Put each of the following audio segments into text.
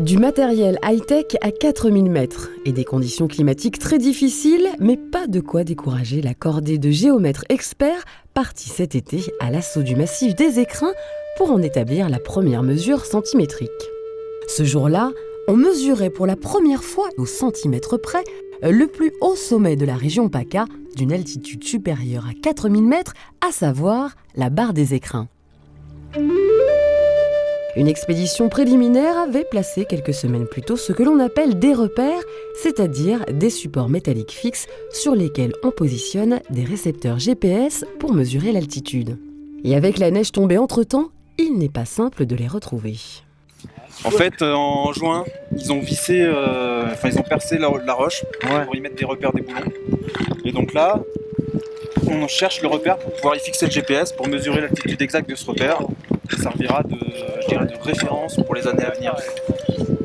Du matériel high-tech à 4000 mètres et des conditions climatiques très difficiles, mais pas de quoi décourager la cordée de géomètres experts partis cet été à l'assaut du massif des Écrins pour en établir la première mesure centimétrique. Ce jour-là, on mesurait pour la première fois au centimètre près le plus haut sommet de la région PACA d'une altitude supérieure à 4000 mètres, à savoir la barre des Écrins. Une expédition préliminaire avait placé quelques semaines plus tôt ce que l'on appelle des repères, c'est-à-dire des supports métalliques fixes sur lesquels on positionne des récepteurs GPS pour mesurer l'altitude. Et avec la neige tombée entre-temps, il n'est pas simple de les retrouver. En fait, en juin, ils ont percé la roche pour y mettre des repères, des boulons. Et donc là, on cherche le repère pour pouvoir y fixer le GPS pour mesurer l'altitude exacte de ce repère. Ça servira de référence pour les années à venir,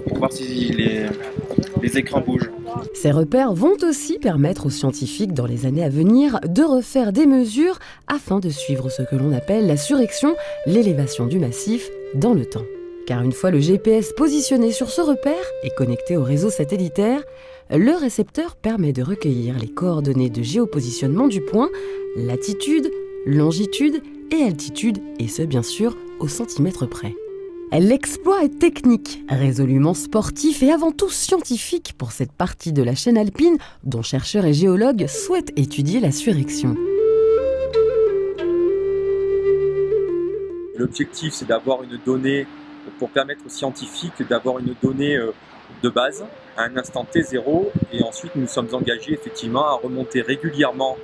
pour voir si les écrins bougent. Ces repères vont aussi permettre aux scientifiques dans les années à venir de refaire des mesures afin de suivre ce que l'on appelle la surréaction, l'élévation du massif dans le temps. Car une fois le GPS positionné sur ce repère et connecté au réseau satellitaire, le récepteur permet de recueillir les coordonnées de géopositionnement du point, latitude, longitude et altitude, et ce bien sûr au centimètre près. L'exploit est technique, résolument sportif et avant tout scientifique pour cette partie de la chaîne alpine dont chercheurs et géologues souhaitent étudier la surréaction. L'objectif, c'est d'avoir une donnée pour permettre aux scientifiques d'avoir une donnée de base à un instant T0, et ensuite nous sommes engagés effectivement à remonter régulièrement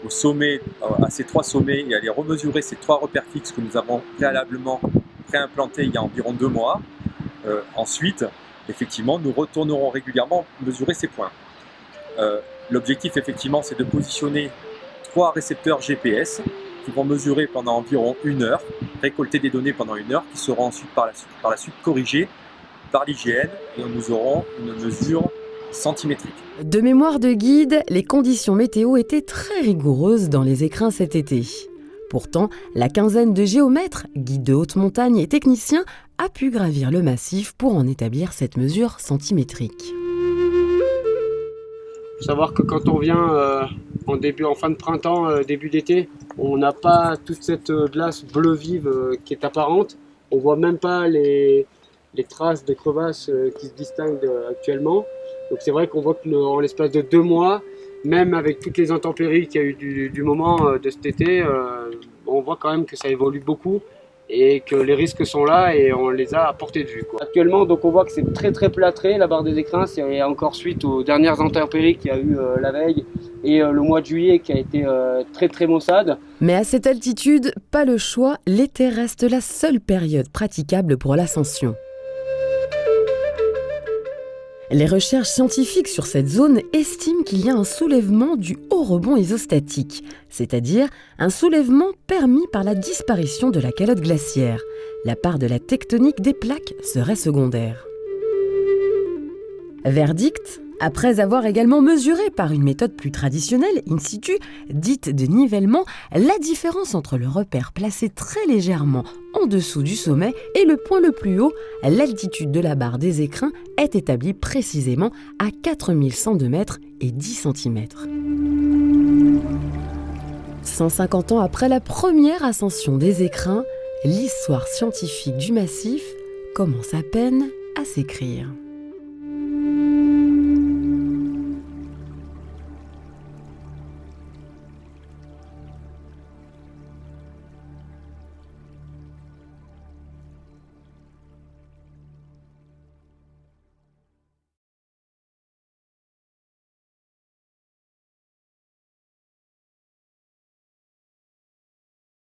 au sommet, à ces trois sommets, et à aller remesurer ces trois repères fixes que nous avons préalablement préimplantés il y a environ 2 mois. Ensuite, effectivement, nous retournerons régulièrement mesurer ces points. L'objectif, effectivement, c'est de positionner 3 récepteurs GPS qui vont mesurer pendant environ 1 heure, récolter des données pendant 1 heure, qui seront ensuite par la suite corrigées par l'IGN, et nous aurons une mesure centimétrique. De mémoire de guide, les conditions météo étaient très rigoureuses dans les Écrins cet été. Pourtant, la quinzaine de géomètres, guides de haute montagne et techniciens, a pu gravir le massif pour en établir cette mesure centimétrique. Il faut savoir que quand on vient en fin de printemps, début d'été, on n'a pas toute cette glace bleu vive qui est apparente. On voit même pas les traces de crevasses qui se distinguent actuellement. Donc c'est vrai qu'on voit qu'en l'espace de 2 mois, même avec toutes les intempéries qu'il y a eu du moment de cet été, on voit quand même que ça évolue beaucoup et que les risques sont là et on les a à portée de vue, quoi. Actuellement, donc on voit que c'est très très plâtré, la barre des Écrins. C'est encore suite aux dernières intempéries qu'il y a eu la veille et le mois de juillet qui a été très très maussade. Mais à cette altitude, pas le choix, l'été reste la seule période praticable pour l'ascension. Les recherches scientifiques sur cette zone estiment qu'il y a un soulèvement du haut rebond isostatique, c'est-à-dire un soulèvement permis par la disparition de la calotte glaciaire. La part de la tectonique des plaques serait secondaire. Verdict, après avoir également mesuré par une méthode plus traditionnelle, in situ, dite de nivellement, la différence entre le repère placé très légèrement en dessous du sommet et le point le plus haut, l'altitude de la barre des Écrins, est établie précisément à 4102 mètres et 10 cm. 150 ans après la première ascension des Écrins, l'histoire scientifique du massif commence à peine à s'écrire.